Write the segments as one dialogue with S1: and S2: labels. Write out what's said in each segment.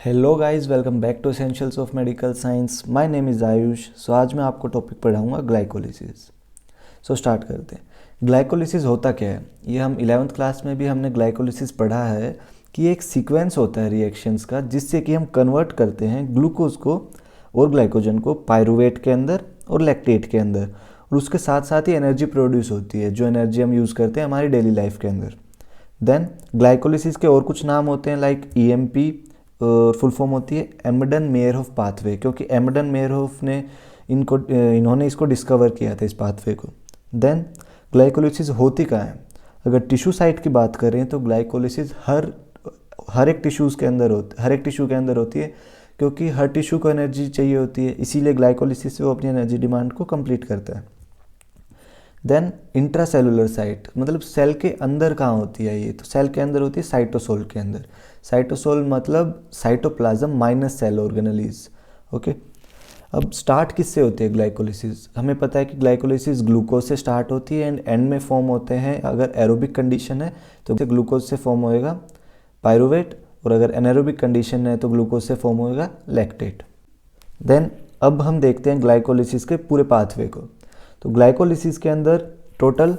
S1: Hello guys, welcome back to essentials of medical science. My name is Ayush. So आज मैं आपको topic पढ़ाऊंगा glycolysis. So start करते हैं। ग्लाइकोलिसिस होता क्या है? ये हम 11th क्लास में भी हमने ग्लाइकोलिसिस पढ़ा है कि एक सीक्वेंस होता है रिएक्शंस का, जिससे कि हम कन्वर्ट करते हैं ग्लूकोज को और ग्लाइकोजन को पायरूवेट के अंदर और लैक्टेट के अंदर, और उसके साथ साथ ही एनर्जी प्रोड्यूस होती है, जो एनर्जी हम यूज़ करते हैं हमारी डेली लाइफ के अंदर। देन ग्लाइकोलिसिस के और कुछ नाम होते हैं, लाइक ईएमपी, फुल फॉर्म होती है एम्बडन मेयरहोफ पाथवे, क्योंकि एम्बडन मेयरहोफ ने इन्होंने इसको डिस्कवर किया था, इस पाथवे को। देन ग्लाइकोलिसिस होती कहाँ है? अगर टिश्यू साइट की बात करें तो ग्लाइकोलिसिस हर एक टिश्यूज़ के अंदर हर एक टिश्यू के अंदर होती है, क्योंकि हर टिश्यू को एनर्जी चाहिए होती है, इसीलिए ग्लाइकोलिसिस से वो अपनी एनर्जी डिमांड को कंप्लीट करता है। देन इंट्रासेलुलर साइट, मतलब सेल के अंदर कहाँ होती है ये? तो सेल के अंदर होती है साइटोसोल के अंदर। साइटोसोल मतलब cytoplasm minus cell organelles. Okay, अब स्टार्ट किससे होती है ग्लाइकोलिसिस? हमें पता है कि ग्लाइकोलिसिस ग्लूकोज से स्टार्ट होती है एंड एंड में फॉर्म होते हैं, अगर एरोबिक कंडीशन है तो ग्लूकोज से फॉर्म होएगा पायरूवेट, और अगर एनारोबिक कंडीशन है तो ग्लूकोज से फॉर्म होएगा लैक्टेट। देन अब हम देखते हैं ग्लाइकोलिसिस के पूरे पाथवे को। तो ग्लाइकोलिसिस के अंदर टोटल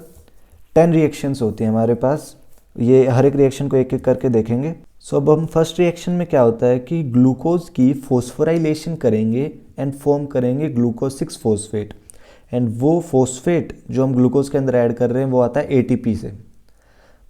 S1: 10 रिएक्शंस होती हैं हमारे पास। ये हर एक रिएक्शन को एक एक करके देखेंगे। सो अब हम फर्स्ट रिएक्शन में क्या होता है कि ग्लूकोज की फॉस्फोराइलेशन करेंगे एंड फॉर्म करेंगे ग्लूकोज 6 फॉस्फेट, एंड वो फॉस्फेट जो हम ग्लूकोज के अंदर ऐड कर रहे हैं वो आता है एटीपी से।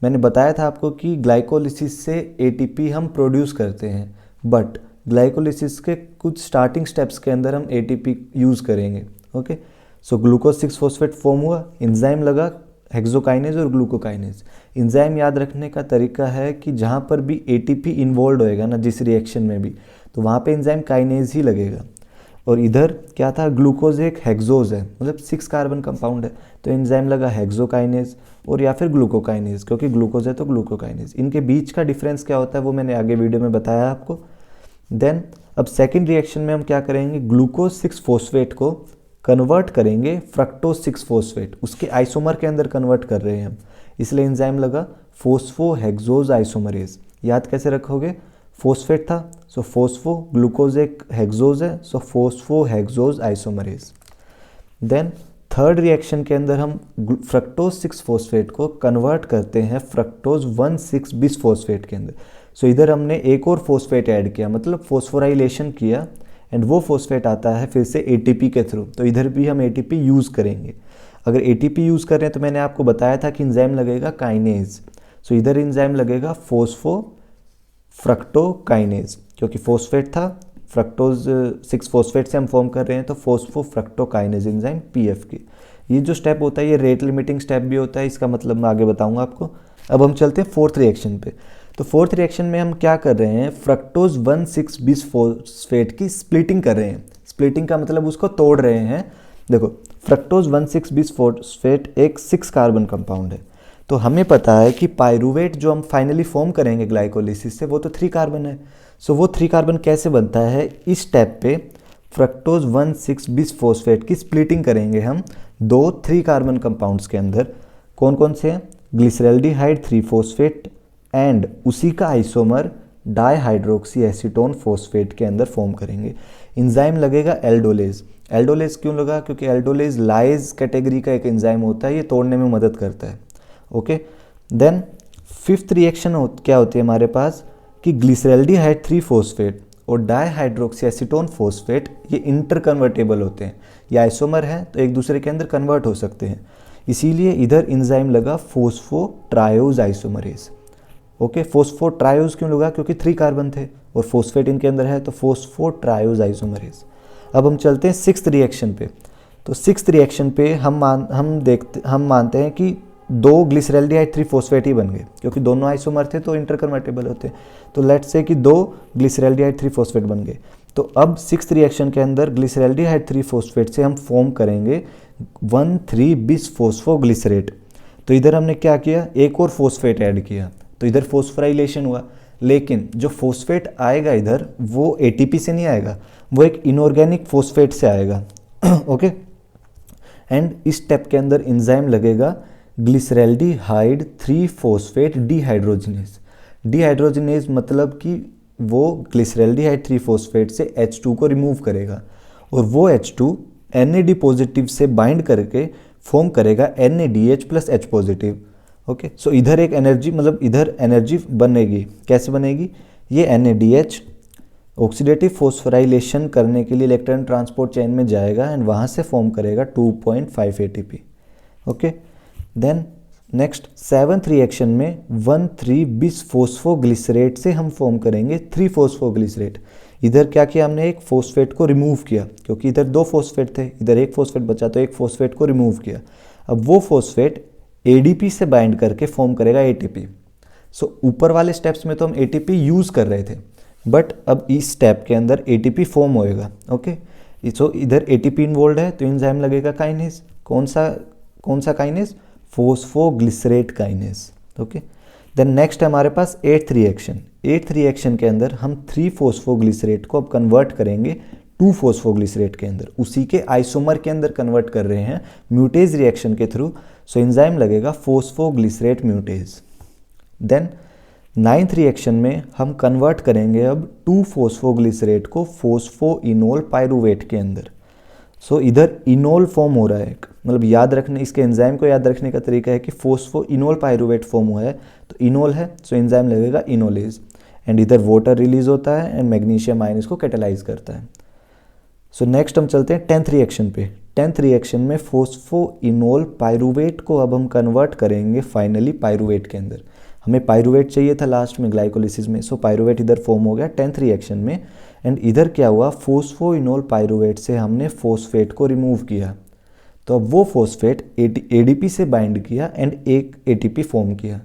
S1: मैंने बताया था आपको कि ग्लाइकोलिसिस से एटीपी हम प्रोड्यूस करते हैं, बट ग्लाइकोलिसिस के कुछ स्टार्टिंग स्टेप्स के अंदर हम एटीपी यूज़ करेंगे। Okay, so glucose 6 phosphate form हुआ, एंजाइम लगा हेक्सोकाइनेज और ग्लूकोकाइनेज। एंजाइम याद रखने का तरीका है कि जहाँ पर भी एटीपी इन्वॉल्व होएगा ना, जिस रिएक्शन में भी, तो वहाँ पे एंजाइम काइनेज ही लगेगा। और इधर क्या था, ग्लूकोज एक हेक्सोज है, मतलब 6 कार्बन कंपाउंड है, तो एंजाइम लगा हेक्सोकाइनेज और या फिर ग्लूकोकाइनेज, क्योंकि ग्लूकोज है तो ग्लूकोकाइनेज। इनके बीच का डिफरेंस क्या होता है वो मैंने आगे वीडियो में बताया आपको। देन अब सेकेंड रिएक्शन में हम क्या करेंगे, ग्लूकोज 6 फॉस्फेट को कन्वर्ट करेंगे फ्रक्टोज 6 फॉस्फेट, उसके आइसोमर के अंदर कन्वर्ट कर रहे हैं हम, इसलिए एंजाइम लगा फोस्फो हेक्सोज आइसोमरेज। याद कैसे रखोगे? फोस्फेट था सो फोस्फो, ग्लूकोज एक हेक्सोज है so phospho hexose isomerase. Then third reaction के अंदर हम फ्रक्टोज 6 फॉस्फेट को कन्वर्ट करते हैं फ्रक्टोज 1,6 बिस फॉस्फेट के अंदर। सो इधर हमने एक और फॉस्फेट ऐड किया, मतलब फॉस्फोराइलेशन किया, एंड वो फॉस्फेट आता है फिर से एटीपी के थ्रू, तो इधर भी हम एटीपी यूज़ करेंगे। अगर एटीपी यूज़ कर रहे हैं तो मैंने आपको बताया था कि एंजाइम लगेगा काइनेज, सो इधर एंजाइम लगेगा फोस्फो फ्रक्टोकाइनेज, क्योंकि फॉस्फेट था, फ्रक्टोज 6 फॉस्फेट से हम फॉर्म कर रहे हैं, तो फोस्फो फ्रक्टोकाइनेज एंजाइम पीएफ की। ये जो स्टेप होता है ये रेट लिमिटिंग स्टेप भी होता है, इसका मतलब मैं आगे बताऊंगा आपको। अब हम चलते हैं फोर्थ रिएक्शन पे। तो फोर्थ रिएक्शन में हम क्या कर रहे हैं, फ्रक्टोज 1,6 बिस फॉस्फेट की स्प्लिटिंग कर रहे हैं। स्प्लिटिंग का मतलब उसको तोड़ रहे हैं। देखो, फ्रक्टोज 1,6 बिस फॉस्फेट एक 6 कार्बन कंपाउंड है, तो हमें पता है कि पायरूवेट जो हम फाइनली फॉर्म करेंगे ग्लाइकोलिसिस से वो तो 3 कार्बन है। सो वो 3 कार्बन कैसे बनता है? इस स्टेप पे फ्रक्टोज 1,6 बिस फॉस्फेट की स्प्लिटिंग करेंगे हम 3 कार्बन कंपाउंड्स के अंदर। कौन कौन से हैं? ग्लिसरल्डिहाइड 3 फॉस्फेट एंड उसी का आइसोमर डाईहाइड्रोक्सी एसीटोन फॉस्फेट के अंदर फॉर्म करेंगे। एंजाइम लगेगा एल्डोलेज। एल्डोलेज क्यों लगा? क्योंकि एल्डोलेज लाइज कैटेगरी का एक एंजाइम होता है, ये तोड़ने में मदद करता है। ओके, देन फिफ्थ रिएक्शन क्या होती है हमारे पास कि ग्लिसरल्डिहाइड 3 फॉस्फेट और डाईहाइड्रोक्सी एसीटोन फॉस्फेट ये इंटर कन्वर्टेबल होते हैं, ये आइसोमर हैं तो एक दूसरे के अंदर कन्वर्ट हो सकते हैं, इसीलिए इधर एंजाइम लगा फोस्फोट्रायोज आइसोमरेज। ओके, फोस्फोट्रायोज क्यों लगा? क्योंकि 3 कार्बन थे और फॉस्फेट इनके अंदर है, तो फोस्फोट्रायोज आइसोमरेज। अब हम चलते हैं सिक्स्थ रिएक्शन पे। तो सिक्स्थ रिएक्शन पे हम मानते हैं कि 2 ग्लिसरल्डिहाइड 3 फॉस्फेट ही बन गए, क्योंकि दोनों आइसोमर थे तो इंटर कन्वर्टेबल होते। तो लेट्स से कि 2 ग्लिसरल्डिहाइड 3 फॉस्फेट बन गए। तो अब सिक्स्थ रिएक्शन के अंदर ग्लिसरल्डिहाइड 3 फॉस्फेट से हम फॉर्म करेंगे 1,3 बिस फॉस्फोग्लिसरेट। तो इधर हमने क्या किया, एक और फॉस्फेट ऐड किया, तो इधर फॉस्फोराइलेशन हुआ, लेकिन जो फॉस्फेट आएगा इधर वो एटीपी से नहीं आएगा, वो एक इनऑर्गेनिक फॉस्फेट से आएगा। ओके, एंड इस स्टेप के अंदर एंजाइम लगेगा ग्लिसरल्डिहाइड 3 फॉस्फेट डिहाइड्रोजिनेज। डिहाइड्रोजिनेज मतलब कि वो ग्लिसरैल्डिहाइड 3-फॉस्फेट से H2 को रिमूव करेगा और वो H2 NAD पॉजिटिव से बाइंड करके फॉर्म करेगा NADH plus H positive. Okay, so इधर एक एनर्जी, मतलब इधर एनर्जी बनेगी। कैसे बनेगी? ये NADH ऑक्सीडेटिव फॉस्फोराइलेशन करने के लिए इलेक्ट्रॉन ट्रांसपोर्ट चेन में जाएगा एंड वहाँ से फॉर्म करेगा 2.5 ATP। Okay, then next 7th reaction में 1,3-बिसफॉस्फोग्लिसरेट से हम फॉर्म करेंगे 3-फॉस्फोग्लिसरेट। इधर क्या किया हमने? एक फॉस्फेट को रिमूव किया, क्योंकि इधर 2 फॉस्फेट थे, इधर एक फॉस्फेट बचा तो एक फॉस्फेट को रिमूव किया। अब वो फॉस्फेट ADP से बाइंड करके फॉर्म करेगा ATP। सो ऊपर वाले स्टेप्स में तो हम ATP यूज़ कर रहे थे, बट अब इस स्टेप के अंदर ATP फॉर्म होएगा। ओके, सो इधर ATP इन्वॉल्व है तो एंजाइम लगेगा काइनेज। कौन सा kinase? Phosphoglycerate kinase. Okay, then next है हमारे पास 8th रिएक्शन। 8th रिएक्शन के अंदर हम 3-फॉस्फोग्लिसरेट को अब कन्वर्ट करेंगे 2-फॉस्फोग्लिसरेट के अंदर, उसी के आइसोमर के अंदर कन्वर्ट कर रहे हैं म्यूटेज रिएक्शन के थ्रू। सो एंजाइम लगेगा phosphoglycerate mutase. Then 9th reaction में हम कन्वर्ट करेंगे अब 2-फॉस्फोग्लिसरेट को फॉस्फोइनोल पाइरूवेट के अंदर। सो इधर इनोल फॉर्म हो रहा है, मतलब याद रखने, इसके एंजाइम को याद रखने का तरीका है कि फॉस्फोइनोल पाइरूवेट फॉर्म हुआ है तो इनोल है, सो एंजाइम लगेगा इनोलेज एंड इधर वाटर रिलीज होता है एंड मैग्नीशियम आयन इसको कैटालाइज करता है। सो नेक्स्ट हम चलते हैं 10th रिएक्शन पे। 10th रिएक्शन में फॉस्फोइनोल पाइरूवेट को अब हम कन्वर्ट करेंगे फाइनली पाइरूवेट के अंदर। हमें पाइरूवेट चाहिए था लास्ट में ग्लाइकोलिसिस में, सो पाइरूवेट इधर फॉर्म हो गया 10th रिएक्शन में। एंड इधर क्या हुआ? फॉस्फोइनोल पाइरूवेट से हमने फॉस्फेट को रिमूव किया, तो अब वो फॉस्फेट ADP से बाइंड किया एंड एक ATP फॉर्म किया।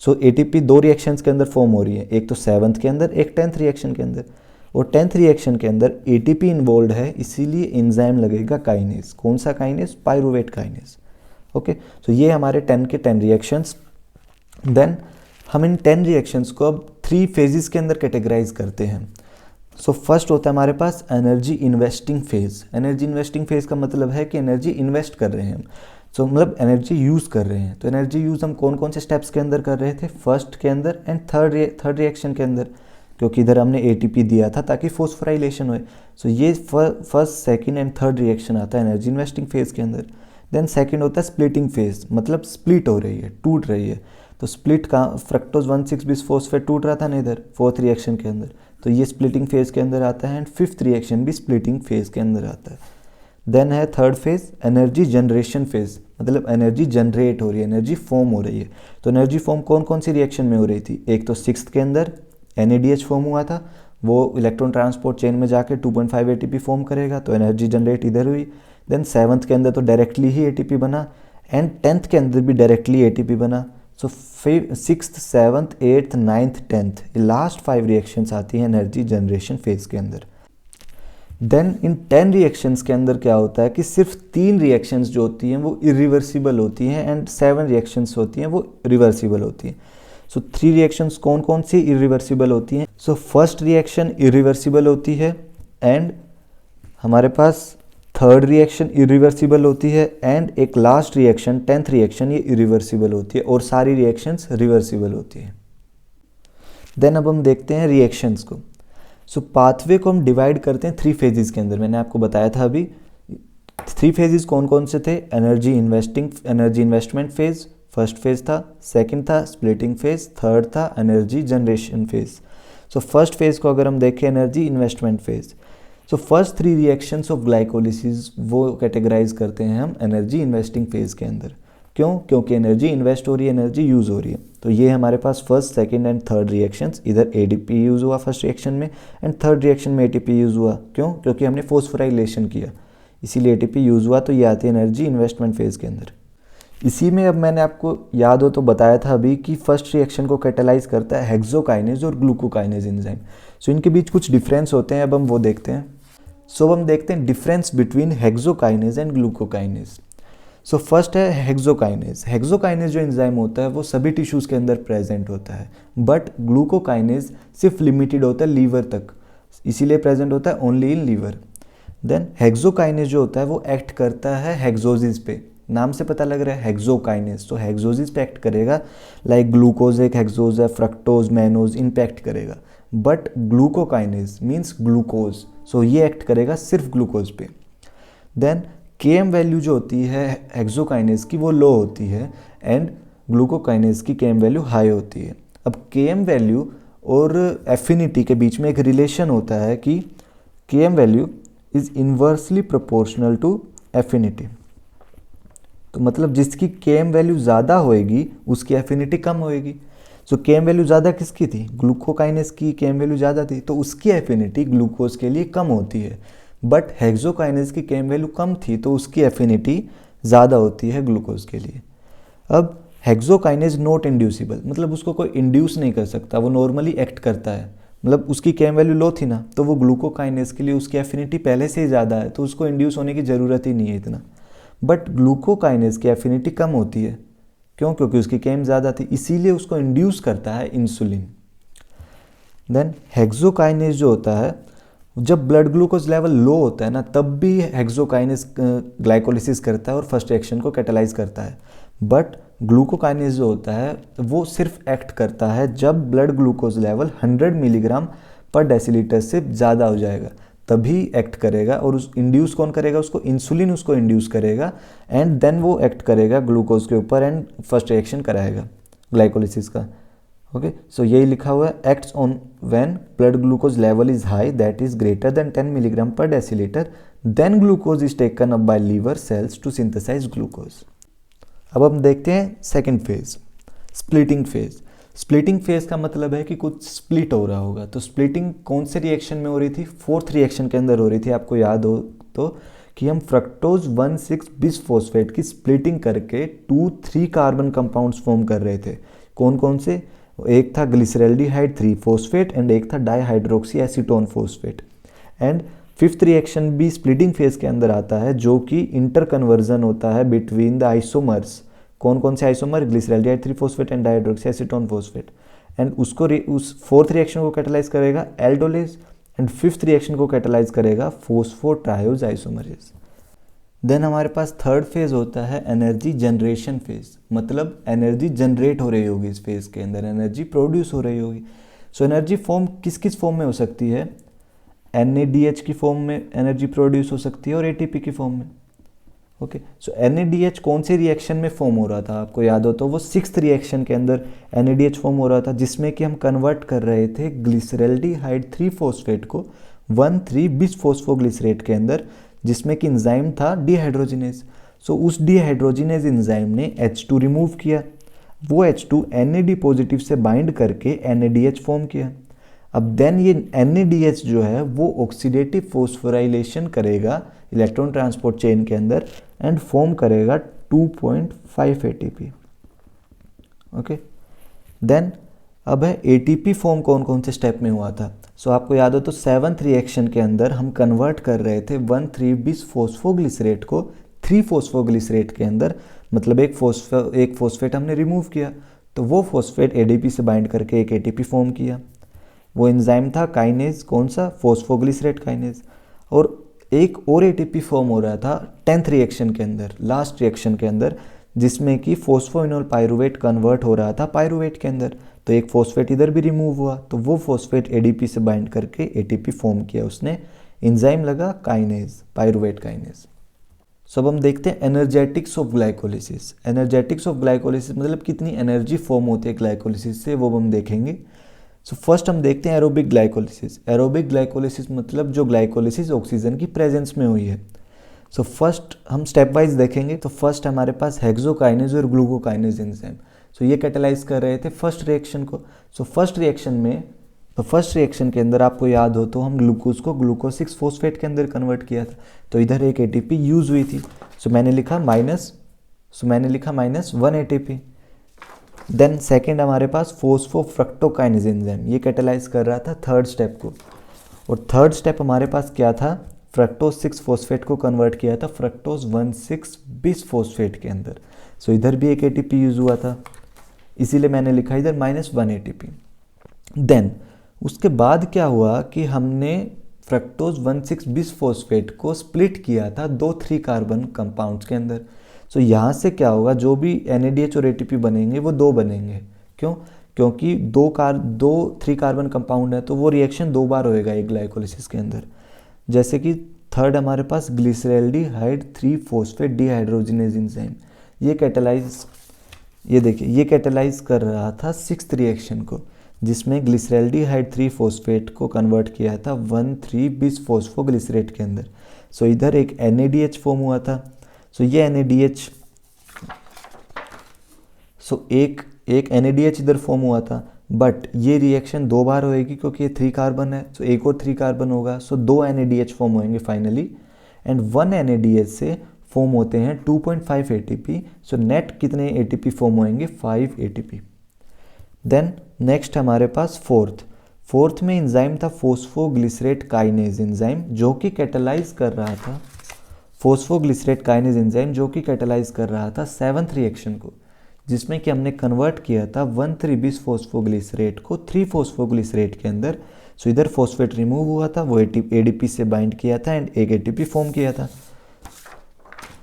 S1: सो ATP 2 रिएक्शंस के अंदर फॉर्म हो रही है, एक तो 7th के अंदर, एक 10th रिएक्शन के अंदर। और 10th रिएक्शन के अंदर ATP इन्वॉल्व है, इसीलिए एंजाइम लगेगा काइनेज। कौन सा काइनेज? Pyruvate kinase. ओके, सो ये हमारे 10 के 10 रिएक्शंस। देन हम इन 10 रिएक्शंस को अब 3 फेजेस के अंदर कैटेगराइज करते हैं। सो फर्स्ट होता है हमारे पास energy investing phase. Energy investing phase का मतलब है कि एनर्जी इन्वेस्ट कर रहे हैं हम, सो मतलब एनर्जी यूज़ कर रहे हैं। तो एनर्जी यूज़ हम कौन कौन से स्टेप्स के अंदर कर रहे थे? फर्स्ट के अंदर एंड थर्ड रिएक्शन के अंदर, क्योंकि इधर हमने ATP दिया था ताकि फॉस्फोराइलेशन होए। सो ये first, second and third reaction आता है एनर्जी इन्वेस्टिंग फेज के अंदर। देन सेकंड होता है स्प्लिटिंग फेज, मतलब स्प्लिट हो रही है, टूट रही है। तो स्प्लिट का फ्रक्टोज 1,6-बिसफॉस्फेट टूट रहा था ना इधर 4th रिएक्शन के अंदर, तो ये स्प्लिटिंग फेज के अंदर आता है। एंड 5th रिएक्शन भी स्प्लिटिंग फेज के अंदर आता है। देन है third phase energy generation phase, मतलब एनर्जी जनरेट हो रही है, एनर्जी फॉर्म हो रही है। तो एनर्जी फॉर्म कौन कौन सी रिएक्शन में हो रही थी? एक तो 6th के अंदर NADH फॉर्म हुआ था, वो इलेक्ट्रॉन ट्रांसपोर्ट चेन में जाके 2.5 ATP फॉर्म करेगा, तो एनर्जी जनरेट इधर हुई। देन 7th के अंदर तो डायरेक्टली ही ATP बना एंड 10th के अंदर भी डायरेक्टली ATP बना। सो 6th, 7th, 8th, 9th, 10th last 5 reactions आती हैं एनर्जी जनरेशन फेज के अंदर। देन इन 10 रिएक्शंस के अंदर क्या होता है कि सिर्फ 3 रिएक्शंस जो होती हैं वो इरिवर्सिबल होती हैं एंड 7 रिएक्शंस होती हैं वो रिवर्सिबल होती हैं। सो 3 रिएक्शंस कौन कौन सी इरिवर्सिबल होती हैं? सो फर्स्ट रिएक्शन इरिवर्सिबल होती है एंड हमारे पास थर्ड रिएक्शन इरिवर्सिबल होती है एंड एक लास्ट रिएक्शन 10th रिएक्शन ये इरिवर्सिबल होती है और सारी रिएक्शंस रिवर्सिबल होती है। देन अब हम देखते हैं रिएक्शंस को। सो पाथवे को हम डिवाइड करते हैं 3 फेजेस के अंदर। मैंने आपको बताया था अभी 3 फेजेस कौन कौन से थे? Energy investment phase first phase था, सेकंड था स्प्लिटिंग फेज, थर्ड था energy generation phase. So first phase को अगर हम देखें energy investment phase, so first 3 reactions of glycolysis वो कैटेगराइज करते हैं हम एनर्जी इन्वेस्टिंग फेज के अंदर। क्यों? क्योंकि एनर्जी इन्वेस्ट हो रही है, एनर्जी यूज़ हो रही है। तो ये हमारे पास first, second and third reactions, इधर ADP यूज़ हुआ फर्स्ट रिएक्शन में एंड थर्ड रिएक्शन में ATP यूज़ हुआ। क्यों? क्योंकि हमने फॉस्फोराइलेशन किया, इसीलिए ATP यूज़ हुआ। तो ये आती है एनर्जी इन्वेस्टमेंट फेज के अंदर। इसी में अब मैंने आपको याद हो तो बताया था अभी कि फर्स्ट रिएक्शन को कैटालाइज करता है हेक्सोकाइनेज और ग्लूकोकाइनेज एंजाइम। सो इनके बीच कुछ डिफरेंस होते हैं, अब हम वो देखते हैं। सो हम देखते हैं difference between hexokinase and glucokinase. So first है हेक्सोकाइनेज। हेक्सोकाइनेज जो एंजाइम होता है वो सभी टिश्यूज़ के अंदर प्रेजेंट होता है, बट ग्लूकोकाइनेज सिर्फ लिमिटेड होता है लीवर तक, इसीलिए प्रेजेंट होता है only in liver. Then hexokinase जो होता है वो एक्ट करता है हेक्सोजिस पे, नाम से पता लग रहा है हेक्सोकाइनेज, तो हेक्सोजिस पे एक्ट करेगा। लाइक ग्लूकोज एक हेक्सोज है, फ्रक्टोज, मैनोज इन पे एक्ट करेगा। बट ग्लूकोकाइनेज मीन्स ग्लूकोज, सो ये एक्ट करेगा सिर्फ ग्लूकोज पे। देन Km वैल्यू जो होती है हेक्सोकाइनेज की वो लो होती है एंड ग्लूकोकाइनेज की Km वैल्यू हाई होती है। अब Km वैल्यू और एफिनिटी के बीच में एक रिलेशन होता है कि Km value is inversely proportional to affinity. तो मतलब जिसकी Km वैल्यू ज़्यादा होएगी उसकी एफिनिटी कम होएगी। सो Km वैल्यू ज़्यादा किसकी थी, ग्लूकोकाइनेज की Km वैल्यू ज़्यादा थी, तो उसकी एफिनिटी ग्लूकोज के लिए कम होती है। बट हेक्सोकाइनेज की Km वैल्यू कम थी तो उसकी एफिनिटी ज़्यादा होती है ग्लूकोज के लिए। अब हेक्सोकाइनेज नॉट इंड्यूसिबल, मतलब उसको कोई इंड्यूस नहीं कर सकता, वो नॉर्मली एक्ट करता है। मतलब उसकी Km वैल्यू लो थी ना, तो वो ग्लूकोकाइनेज के लिए उसकी एफिनिटी पहले से ही ज़्यादा है, तो उसको इंड्यूस होने की ज़रूरत ही नहीं है इतना। बट ग्लूकोकाइनेज की एफिनिटी कम होती है, क्यों, क्योंकि उसकी Km ज़्यादा थी, इसीलिए उसको इंड्यूस करता है इंसुलिन। देन हेक्सोकाइनेज जो होता है, जब ब्लड ग्लूकोज लेवल लो होता है ना, तब भी हेक्सोकाइनेज ग्लाइकोलिसिस करता है और फर्स्ट रिएक्शन को कैटालाइज करता है। बट ग्लूकोकाइनेज जो होता है वो सिर्फ एक्ट करता है जब blood glucose level 100 milligram per decilitre से ज़्यादा हो जाएगा, तभी एक्ट करेगा। और उस इंड्यूस कौन करेगा उसको, इंसुलिन उसको इंड्यूस करेगा एंड देन वो एक्ट करेगा ग्लूकोज के ऊपर एंड फर्स्ट रिएक्शन कराएगा ग्लाइकोलिसिस का। ओके, सो यही लिखा हुआ है, acts on when blood glucose level is high that is greater than 10 milligram per decilitre, then glucose is taken up by liver cells to synthesize glucose. अब हम देखते हैं second phase, splitting phase. Splitting phase का मतलब है कि कुछ split हो रहा होगा। तो स्प्लिटिंग कौन से रिएक्शन में हो रही थी, फोर्थ रिएक्शन के अंदर हो रही थी। आपको याद हो तो कि हम फ्रक्टोज 1,6 बिसफॉस्फेट की स्प्लिटिंग करके 2,3 कार्बन कंपाउंड्स फॉर्म कर रहे थे। कौन कौन से, एक था ग्लिसरैल्डिहाइड 3 फॉस्फेट एंड एक था dihydroxy acetone phosphate. And fifth reaction भी स्प्लिटिंग फेज के अंदर आता है, जो कि इंटर कन्वर्जन होता है बिटवीन द आइसोमर्स। कौन कौन से isomer, glyceraldehyde 3 phosphate and dihydroxy acetone phosphate. And उसको उस फोर्थ रिएक्शन को कैटालाइज करेगा एल्डोलेज एंड फिफ्थ रिएक्शन को कैटालाइज करेगा फोस्फोट्रायोज आइसोमरेज। देन हमारे पास थर्ड फेज होता है एनर्जी जनरेशन फेज, मतलब एनर्जी जनरेट हो रही होगी इस फेज के अंदर, एनर्जी प्रोड्यूस हो रही होगी। सो एनर्जी फॉर्म किस किस फॉर्म में हो सकती है, NADH की फॉर्म में एनर्जी प्रोड्यूस हो सकती है और ATP की फॉर्म में। ओके, सो NADH कौन से रिएक्शन में फॉर्म हो रहा था, आपको याद हो तो वो सिक्स्थ रिएक्शन के अंदर NADH फॉर्म हो रहा था, जिसमें कि हम कन्वर्ट कर रहे थे ग्लिसरैल्डिहाइड 3 फॉस्फेट को 1,3 बिसफॉस्फोग्लिसरेट के अंदर, जिसमें कि एंजाइम था डिहाइड्रोजिनेज। सो उस डिहाइड्रोजिनेज एंजाइम ने H2 रिमूव किया, वो H2 NAD पॉजिटिव से बाइंड करके NADH फॉर्म किया। अब देन ये NADH जो है वो ऑक्सीडेटिव फॉस्फोराइलेशन करेगा इलेक्ट्रॉन ट्रांसपोर्ट चेन के अंदर एंड फॉर्म करेगा 2.5 ATP। ओके, देन अब है ATP फॉर्म कौन कौन से स्टेप में हुआ था। सो आपको याद हो तो सेवंथ रिएक्शन के अंदर हम कन्वर्ट कर रहे थे 1,3 बिसफॉस्फोग्लिसरेट को 3 फॉस्फोग्लिसरेट के अंदर, मतलब एक फॉस्फेट हमने रिमूव किया, तो वो फॉस्फेट ADP से बाइंड करके एक ATP फॉर्म किया। वो एंजाइम था काइनेज, कौन सा, फॉस्फोग्लिसरेट काइनेज। और एक और ATP फॉर्म हो रहा था 10th रिएक्शन के अंदर, लास्ट रिएक्शन के अंदर, जिसमें कि फॉस्फोइनोल पायरुवेट कन्वर्ट हो रहा था पायरुवेट के अंदर। तो एक फॉस्फेट इधर भी रिमूव हुआ, तो वो फॉस्फेट ADP से बाइंड करके ATP फॉर्म किया उसने, एंजाइम लगा काइनेज, पायरुवेट काइनेज। सो अब हम देखते हैं energetics of glycolysis. Energetics of glycolysis मतलब कितनी एनर्जी फॉर्म होती है ग्लाइकोलिसिस से, वो हम देखेंगे। सो फर्स्ट हम देखते हैं एरोबिक ग्लाइकोलिसिस। एरोबिक ग्लाइकोलिसिस मतलब जो ग्लाइकोलिसिस ऑक्सीजन की प्रेजेंस में हुई है। सो फर्स्ट हम स्टेप वाइज देखेंगे। तो फर्स्ट हमारे पास हेक्सोकाइनेज और ग्लूकोकाइनेज एंजाइम, सो ये कैटालाइज कर रहे थे फर्स्ट रिएक्शन को। सो फर्स्ट रिएक्शन के अंदर आपको याद हो तो हम ग्लूकोज को ग्लूकोज 6 फॉस्फेट के अंदर कन्वर्ट किया था, तो इधर एक ATP यूज हुई थी। सो मैंने लिखा -1 ATP। देन सेकेंड हमारे पास फोस्फोफ्रक्टोकाइनेज एंजाइम, ये कैटालाइज कर रहा था थर्ड स्टेप को। और थर्ड स्टेप हमारे पास क्या था, फ्रक्टोज 6 फॉस्फेट को कन्वर्ट किया था फ्रक्टोज 1,6 बिसफॉस्फेट के अंदर। सो इधर भी एक ATP यूज हुआ था, इसीलिए मैंने लिखा इधर -1 ATP। देन उसके बाद क्या हुआ कि हमने फ्रक्टोज 1,6 बिसफॉस्फेट को स्प्लिट किया था 2,3 कार्बन कंपाउंड्स के अंदर। सो यहाँ से क्या होगा, जो भी NADH और ATP बनेंगे वो 2 बनेंगे। क्यों, क्योंकि दो 3 कार्बन कंपाउंड है तो वो रिएक्शन 2 बार होएगा एक ग्लाइकोलिसिस के अंदर। जैसे कि थर्ड हमारे पास ग्लिसरैल्डिहाइड 3 फॉस्फेट डिहाइड्रोजिनेज एंजाइम, ये देखिए ये कैटेलाइज कर रहा था 6th रिएक्शन को, जिसमें ग्लिसरैल्डिहाइड 3 फॉस्फेट को कन्वर्ट किया था 1,3 बिस फॉस्फोग्लिसरेट के अंदर। सो इधर एक NADH फॉर्म हुआ था। सो ये NADH, एक NADH इधर फॉर्म हुआ था, बट ये रिएक्शन 2 बार होएगी क्योंकि ये 3 कार्बन है। सो एक और 3 कार्बन होगा, सो 2 NADH फॉर्म होंगे फाइनली, एंड 1 NADH से फॉर्म होते हैं 2.5 ATP। सो नेट कितने ATP फॉर्म होंगे? 5 ATP। देन नेक्स्ट हमारे पास फोर्थ में एंजाइम था फॉस्फोग्लिसरेट काइनेज एंजाइम, जो कि कैटेलाइज कर रहा था फॉस्फोग्लिसरेट काइनेज एंजाइम जो कि कैटेलाइज कर रहा था 7th रिएक्शन को, जिसमें कि हमने कन्वर्ट किया था 1,3 बिस फॉस्फोग्लिसरेट को 3 फॉस्फोग्लिसरेट के अंदर। सो इधर फॉस्फेट रिमूव हुआ था, वो ADP से बाइंड किया था एंड एक ATP फॉर्म किया था।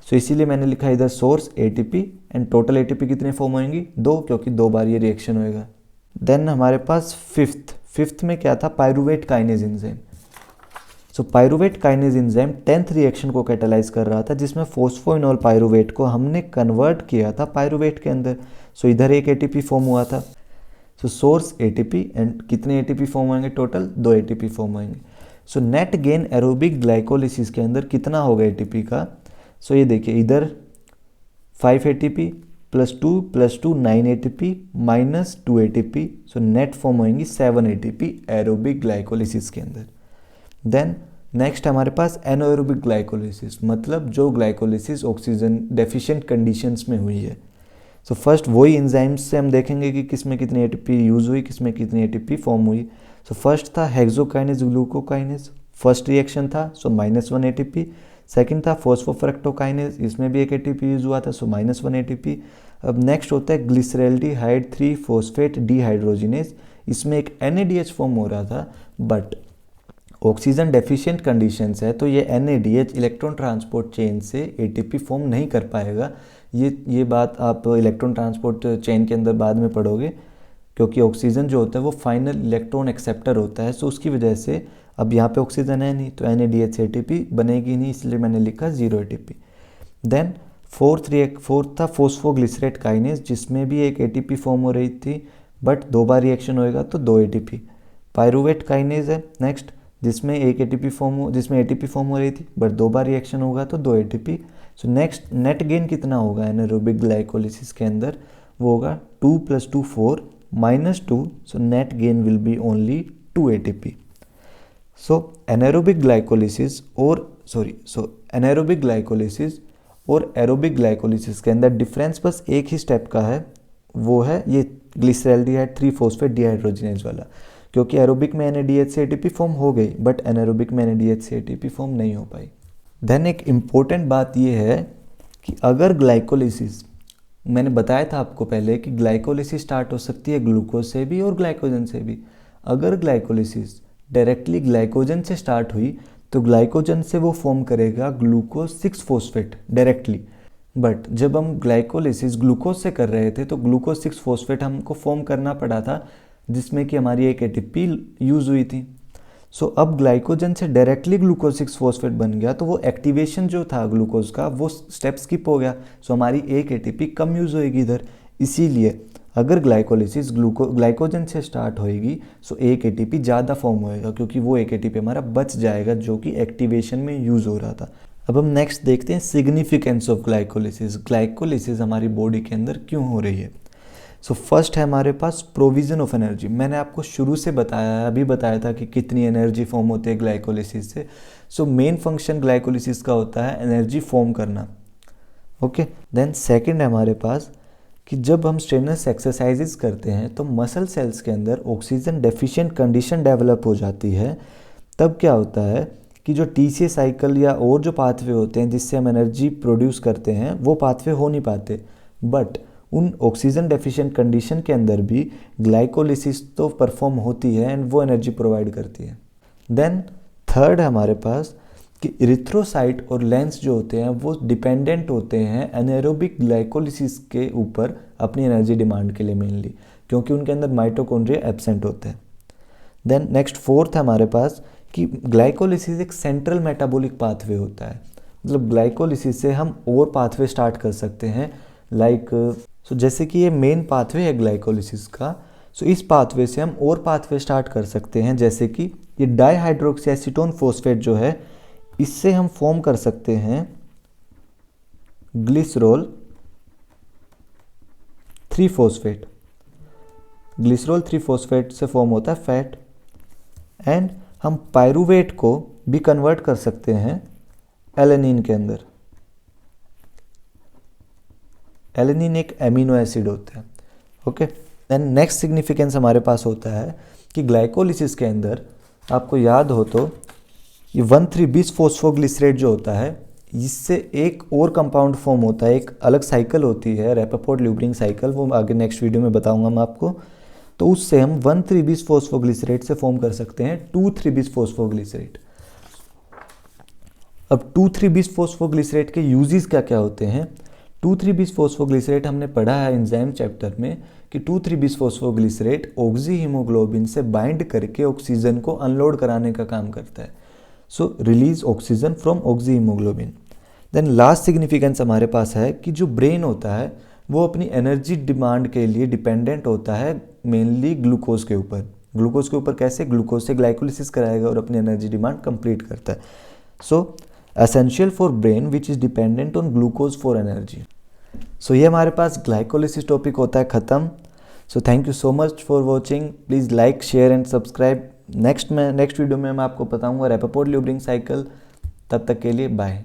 S1: सो इसीलिए मैंने लिखा इधर source ATP and total ATP कितने फॉर्म होंगी? 2, क्योंकि 2 बार ये रिएक्शन होएगा। देन हमारे पास फिफ्थ में क्या था? Pyruvate kinase enzyme. So pyruvate kinase enzyme 10th reaction को कैटेलाइज कर रहा था, जिसमें फोस्फोइनोल पायरूवेट को हमने कन्वर्ट किया था पायरूवेट के अंदर। सो इधर एक ATP फॉर्म हुआ था। सो सोर्स ATP एंड कितने ATP फॉर्म होंगे? टोटल 2 ATP फॉर्म होंगे। So net gain aerobic glycolysis के अंदर कितना होगा ATP का? सो ये देखिए इधर 5 ATP +2 +2 9 ATP minus 2 ATP। So net form होंगी 7 ATP एरोबिक ग्लाइकोलिसिस के अंदर। देन नेक्स्ट हमारे पास एनोएरोबिक ग्लाइकोलिसिस, मतलब जो ग्लाइकोलिसिस ऑक्सीजन डेफिशिएंट कंडीशंस में हुई है। सो फर्स्ट वही एंजाइम्स से हम देखेंगे कि किसमें कितनी ATP यूज़ हुई, किसमें कितनी ATP फॉर्म हुई। सो फर्स्ट था हेक्सोकाइनेज ग्लूकोकाइनेज, फर्स्ट रिएक्शन था, सो -1 ATP। सेकंड था फॉस्फोफ्रक्टोकाइनेज, इसमें भी एक ATP यूज़ हुआ था, सो -1 ATP। अब नेक्स्ट होता है ग्लिसरैल्डिहाइड 3 फॉस्फेट डिहाइड्रोजिनेज, इसमें एक NADH फॉर्म हो रहा था, बट ऑक्सीजन डेफिशिएंट कंडीशंस है तो ये NADH इलेक्ट्रॉन ट्रांसपोर्ट चेन से ATP फॉर्म नहीं कर पाएगा। ये बात आप इलेक्ट्रॉन ट्रांसपोर्ट चेन के अंदर बाद में पढ़ोगे, क्योंकि ऑक्सीजन जो होता है वो फाइनल इलेक्ट्रॉन एक्सेप्टर होता है। सो उसकी वजह से अब यहाँ पे ऑक्सीजन है नहीं तो NADH से ATP बनेगी नहीं, इसलिए मैंने लिखा 0 ATP। देन फोर्थ था फॉस्फोग्लिसरेट काइनेज, जिसमें भी एक ATP फॉर्म हो रही थी, बट 2 बार रिएक्शन होएगा तो 2 ATP। पायरूवेट काइनेज है नेक्स्ट, जिसमें ATP फॉर्म हो रही थी, बट 2 बार रिएक्शन होगा तो 2 ATP। So next net gain कितना होगा एनारोबिक ग्लाइकोलिसिस के अंदर? वो होगा 2 + 2 4 -2। So net gain will be only 2 ATP। So anaerobic glycolysis और एरोबिक ग्लाइकोलिसिस के अंदर डिफरेंस बस एक ही स्टेप का है, वो है ये ग्लिसरैल्डिहाइड 3 फॉस्फेट डिहाइड्रोजिनेज वाला, क्योंकि एरोबिक में NADH से ATP फॉर्म हो गई, बट एनारोबिक में NADH से ATP फॉर्म नहीं हो पाई। देन एक इम्पोर्टेंट बात ये है कि अगर ग्लाइकोलिसिस, मैंने बताया था आपको पहले कि ग्लाइकोलिसिस स्टार्ट हो सकती है ग्लूकोज से भी और ग्लाइकोजन से भी। अगर ग्लाइकोलिसिस डायरेक्टली ग्लाइकोजन से स्टार्ट हुई तो ग्लाइकोजन से वो फॉर्म करेगा ग्लूकोज 6 फॉस्फेट डायरेक्टली, बट जब हम ग्लाइकोलिसिस ग्लूकोज से कर रहे थे तो ग्लूकोज 6 फॉस्फेट हमको फॉर्म करना पड़ा था, जिसमें कि हमारी एक ATP यूज़ हुई थी। सो अब ग्लाइकोजन से डायरेक्टली ग्लूकोज 6 फॉस्फेट बन गया तो वो एक्टिवेशन जो था ग्लूकोज का वो स्टेप स्किप हो गया। सो हमारी एक ATP कम यूज़ होएगी इधर। इसीलिए अगर ग्लाइकोलिसिस ग्लाइकोजन से स्टार्ट होएगी सो एक ATP ज़्यादा फॉर्म होएगा, क्योंकि वो एक ATP हमारा बच जाएगा जो कि एक्टिवेशन में यूज़ हो रहा था। अब हम नेक्स्ट देखते हैं सिग्निफिकेंस ऑफ ग्लाइकोलिसिस। ग्लाइकोलिसिस हमारी बॉडी के अंदर क्यों हो रही है? सो फर्स्ट है हमारे पास प्रोविज़न ऑफ एनर्जी। मैंने आपको शुरू से अभी बताया था कि कितनी एनर्जी फॉर्म होती है ग्लाइकोलिसिस से। सो मेन फंक्शन ग्लाइकोलिसिस का होता है एनर्जी फॉर्म करना। ओके, देन सेकंड है हमारे पास कि जब हम स्ट्रेनस एक्सरसाइजेज करते हैं तो मसल सेल्स के अंदर ऑक्सीजन डेफिशिएंट कंडीशन डेवलप हो जाती है। तब क्या होता है कि जो TCA साइकिल या और जो पाथवे होते हैं जिससे हम एनर्जी प्रोड्यूस करते हैं वो पाथवे हो नहीं पाते, बट उन ऑक्सीजन डेफिशिएंट कंडीशन के अंदर भी ग्लाइकोलिसिस तो परफॉर्म होती है एंड वो एनर्जी प्रोवाइड करती है। देन थर्ड है हमारे पास कि इरिथ्रोसाइट और लेंस जो होते हैं वो डिपेंडेंट होते हैं एनाएरोबिक ग्लाइकोलिसिस के ऊपर अपनी एनर्जी डिमांड के लिए मेनली, क्योंकि उनके अंदर माइटोकॉन्ड्रिया एब्सेंट होते हैं। देन नेक्स्ट फोर्थ है हमारे पास कि ग्लाइकोलिसिस एक सेंट्रल मेटाबॉलिक पाथवे होता है, मतलब ग्लाइकोलिसिस से हम और पाथवे स्टार्ट कर सकते हैं लाइक सो जैसे कि ये मेन पाथवे है ग्लाइकोलिसिस का, सो इस पाथवे से हम और पाथवे स्टार्ट कर सकते हैं, जैसे कि ये डाईहाइड्रोक्सी एसीटोन फॉस्फेट जो है इससे हम फॉर्म कर सकते हैं ग्लिसरॉल 3-फॉस्फेट। ग्लिसरॉल 3-फॉस्फेट से फॉर्म होता है फैट, एंड हम पायरूवेट को भी कन्वर्ट कर सकते हैं एलेनिन के अंदर। एलेनिन एक एमिनो एसिड होता है। ओके, देन नेक्स्ट सिग्निफिकेंस हमारे पास होता है कि ग्लाइकोलिसिस के अंदर आपको याद हो तो ये 1,3-बिस-फॉस्फोग्लिसरेट जो होता है इससे एक और कंपाउंड फॉर्म होता है, एक अलग साइकिल होती है रैपेपोर्ट-ल्यूबरिंग साइकिल, वो आगे नेक्स्ट वीडियो में बताऊंगा मैं आपको। तो उससे हम 1,3-बिस-फॉस्फोग्लिसरेट से फॉर्म कर सकते हैं 2,3-बिस-फॉस्फोग्लिसरेट। अब 2,3-बिस-फॉस्फोग्लिसरेट के यूजेस क्या क्या होते हैं? 2,3-बिस-फॉस्फोग्लिसरेट हमने पढ़ा है एंजाइम चैप्टर में कि 2,3-बिस-फॉस्फोग्लिसरेट ऑक्सी हीमोग्लोबिन से बाइंड करके ऑक्सीजन को अनलोड कराने का काम करता है। So release oxygen from oxy haemoglobin. Then last significance हमारे पास है कि जो ब्रेन होता है वो अपनी एनर्जी डिमांड के लिए डिपेंडेंट होता है मेनली ग्लूकोज के ऊपर। ग्लूकोज के ऊपर कैसे? ग्लूकोज से ग्लाइकोलिसिस कराएगा और अपनी एनर्जी डिमांड कंप्लीट करता है। So essential for brain which is dependent on glucose for energy. सो ये हमारे पास ग्लाइकोलिसिस टॉपिक होता है ख़त्म। So thank you so much for watching. Please like share and subscribe. Next video में मैं आपको बताऊंगा रैपेपोर्ट-ल्यूबरिंग साइकिल। तब तक के लिए बाय।